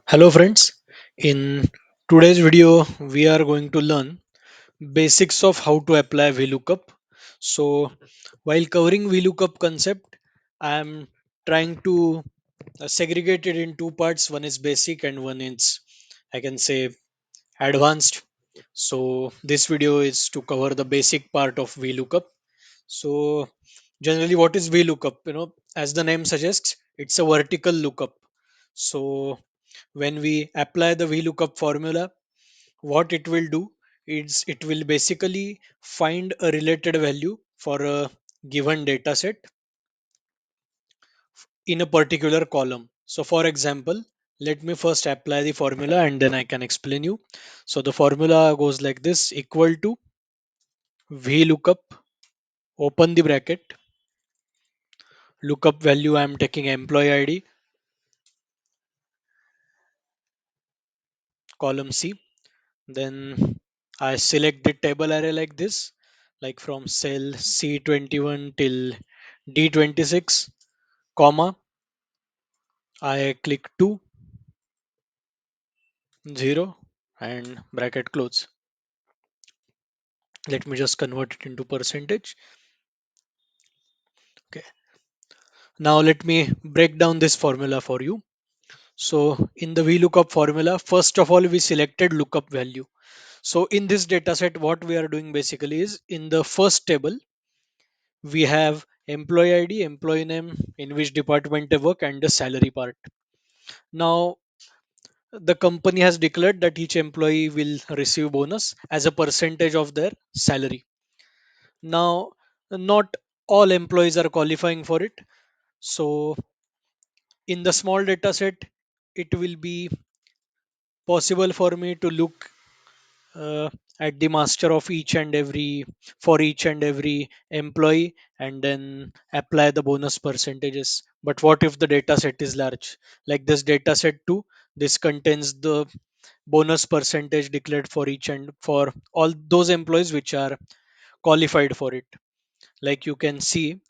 Hello friends, in today's video we are going to learn basics of how to apply VLOOKUP. So while covering VLOOKUP concept, I am trying to segregate it in two parts. One is basic and one is, I can say, advanced. So this video is to cover the basic part of VLOOKUP. So generally what is VLOOKUP? As the name suggests, it's a vertical lookup. So when we apply the VLOOKUP formula, what it will do is it will basically find a related value for a given data set in a particular column. So for example, let me first apply the formula and then I can explain you. So the formula goes like this: equal to VLOOKUP, open the bracket, lookup value, I am taking employee ID, column C. Then I select the table array like this, like from cell C21 till D26, comma, I click 2, 0, and bracket close. Let me just convert it into percentage. Okay. Now let me break down this formula for you. So in the VLOOKUP formula, first of all, we selected lookup value. So in this data set, what we are doing basically is in the first table, we have employee ID, employee name, in which department they work, and the salary part. Now, the company has declared that each employee will receive bonus as a percentage of their salary. Now, not all employees are qualifying for it. So, in the small data set, it will be possible for me to look uh, at the master of each and every for each and every employee and then apply the bonus percentages. But what if the data set is large, like this data set 2? This contains the bonus percentage declared for each and for all those employees which are qualified for it. Like you can see,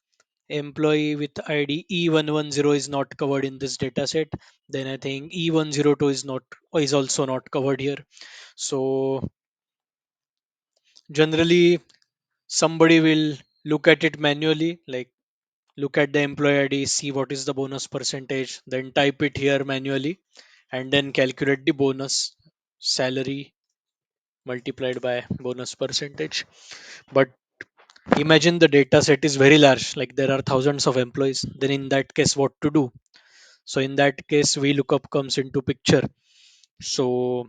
employee with id E110 is not covered in this data set. Then I think E102 is also not covered here. So generally somebody will look at it manually, like look at the employee id, see what is the bonus percentage, then type it here manually, and then calculate the bonus salary multiplied by bonus percentage. But imagine the data set is very large, like there are thousands of employees. Then in that case, what to do? So in that case, VLOOKUP comes into picture. So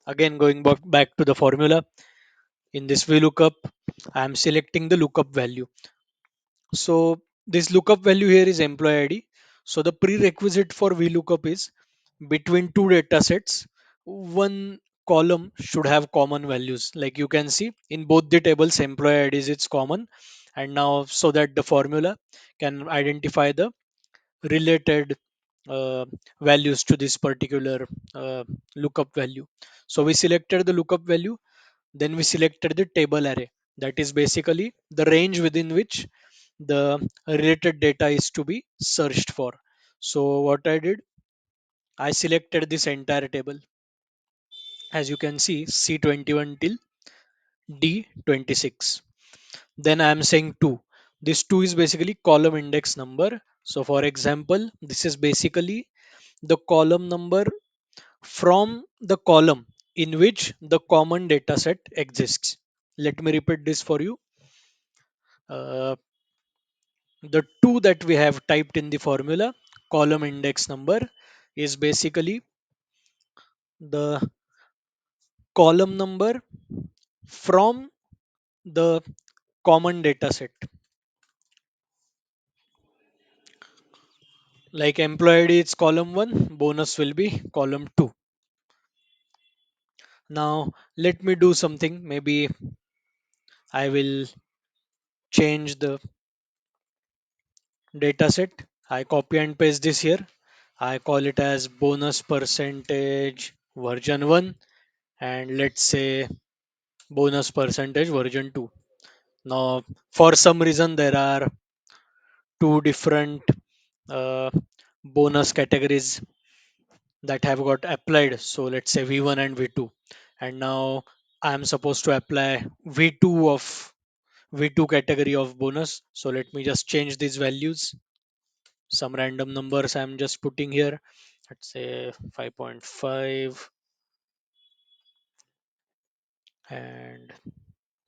again, going back to the formula, in this VLOOKUP, I am selecting the lookup value. So this lookup value here is employee ID. So the prerequisite for VLOOKUP is between two data sets, one column should have common values. Like you can see in both the tables, employee IDs it's common. And now so that the formula can identify the related uh, values to this particular lookup value. So we selected the lookup value, then we selected the table array. That is basically the range within which the related data is to be searched for. So what I did, I selected this entire table. As you can see, C21 till D26. Then I am saying 2. This 2 is basically column index number. So for example, this is basically the column number from the column in which the common data set exists. Let me repeat this for you. Uh, the 2 that we have typed in the formula, column index number, is basically the column number from the common data set. Like employee ID it's column 1, bonus will be column 2. Now let me do something. Maybe I will change the data set. I copy and paste this here. I call it as bonus percentage version 1, and let's say bonus percentage version 2. Now for some reason there are two different uh, bonus categories that have got applied. So let's say V1 and V2. And now I'm supposed to apply V2 of V2 category of bonus. So let me just change these values. Some random numbers I'm just putting here. Let's say 5.5 and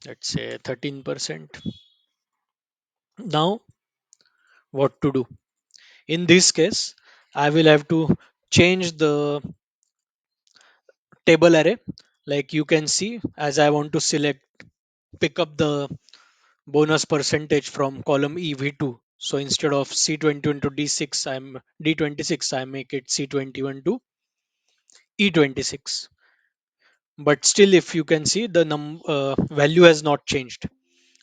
let's say 13%. Now what to do? In this case, I will have to change the table array. Like you can see, as I want to select pick up the bonus percentage from column EV2. So instead of C21 to D6, I'm D26, I make it C21 to E26. But still, if you can see, the value has not changed.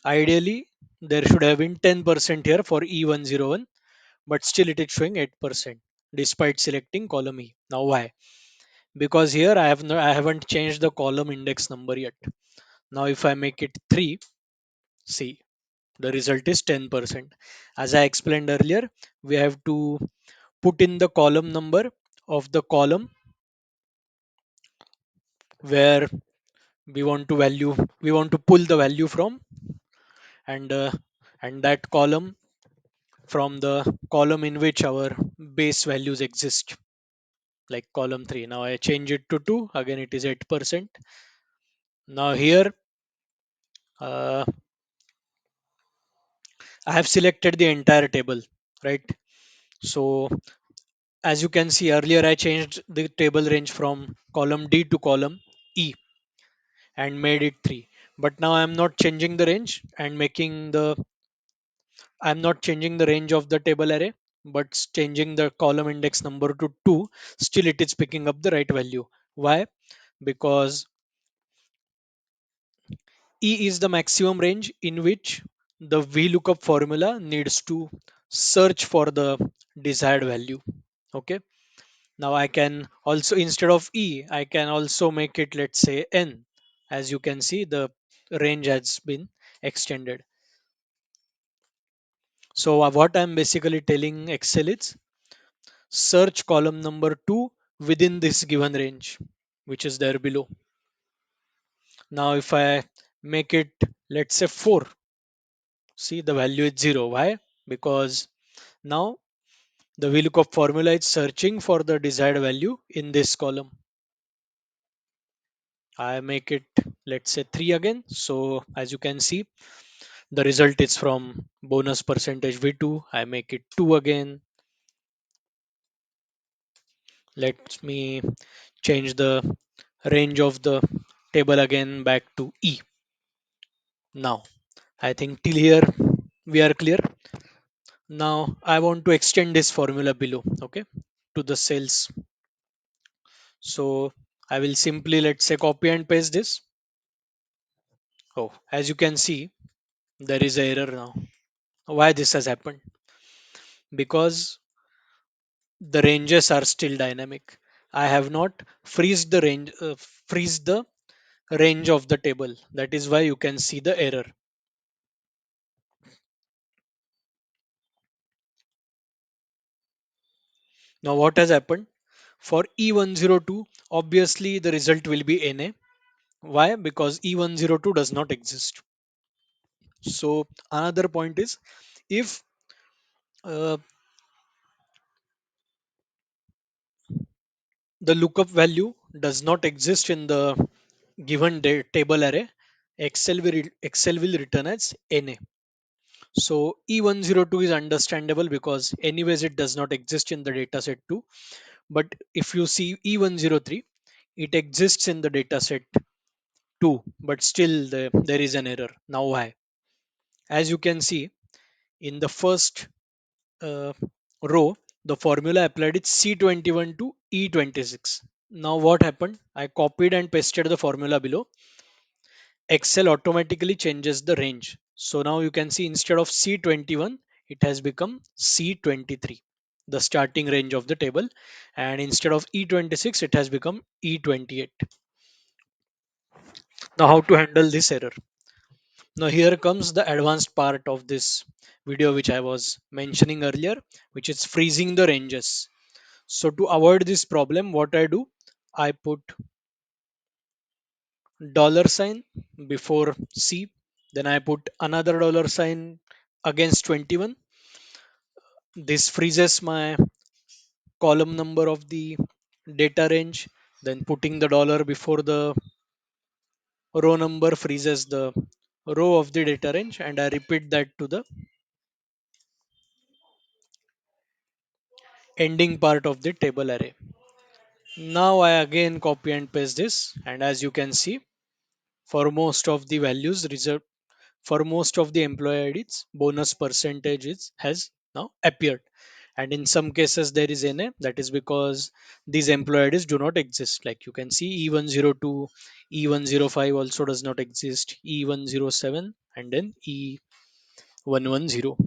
Ideally, there should have been 10% here for E101, but still it is showing 8% despite selecting column E. Now why? Because here I haven't changed the column index number yet. Now if I make it 3, see, the result is 10%. As I explained earlier, we have to put in the column number of the column where we want to pull the value from, and that column from the column in which our base values exist, like column 3. Now I change it to 2, again it is 8%. Now here uh, I have selected the entire table, right? So as you can see, earlier I changed the table range from column D to column E and made it 3. But now I'm not changing the range of the table array, but changing the column index number to 2. Still it is picking up the right value. Why? Because E is the maximum range in which the VLOOKUP formula needs to search for the desired value. Okay. Now I can also, instead of E, I can also make it, let's say, N. As you can see, the range has been extended. So what I'm basically telling Excel is search column number 2 within this given range, which is there below. Now if I make it, let's say, 4, see, the value is 0. Why? Because now the VLOOKUP formula is searching for the desired value in this column. I make it, let's say, 3 again. So as you can see, the result is from bonus percentage V2. I make it 2 again. Let me change the range of the table again back to E. Now I think till here we are clear. Now I want to extend this formula below, okay, to the cells. So I will simply, let's say, copy and paste this. Oh, as you can see, there is an error now. Why this has happened? Because the ranges are still dynamic. I have not freeze the range of the table. That is why you can see the error. Now what has happened? For E102, obviously the result will be NA. Why? Because E102 does not exist. So another point is, if uh, the lookup value does not exist in the given table array, Excel will return as NA. So E102 is understandable because anyways it does not exist in the dataset 2. But if you see E103, it exists in the dataset 2, but still there is an error. Now why? As you can see in the first uh, row, the formula applied is C21 to E26. Now what happened? I copied and pasted the formula below. Excel automatically changes the range. So now you can see instead of C21, it has become C23, the starting range of the table. And instead of E26, it has become E28. Now how to handle this error? Now here comes the advanced part of this video which I was mentioning earlier, which is freezing the ranges. So to avoid this problem, what I do, I put dollar sign before C, then I put another dollar sign against 21. This freezes my column number of the data range. Then putting the dollar before the row number freezes the row of the data range, and I repeat that to the ending part of the table array. Now I again copy and paste this, and as you can see, for most of the values reserved for most of the employee IDs, bonus percentages has now appeared. And in some cases there is NA, that is because these employee IDs do not exist. Like you can see E102, E105 also does not exist, E107 and then E110.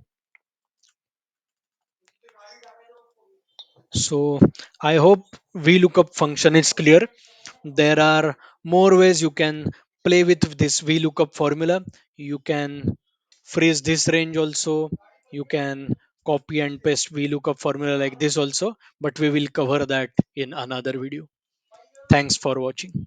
So I hope VLOOKUP function is clear. There are more ways you can play with this VLOOKUP formula. You can freeze this range also. You can copy and paste VLOOKUP formula like this also, but we will cover that in another video. Thanks for watching.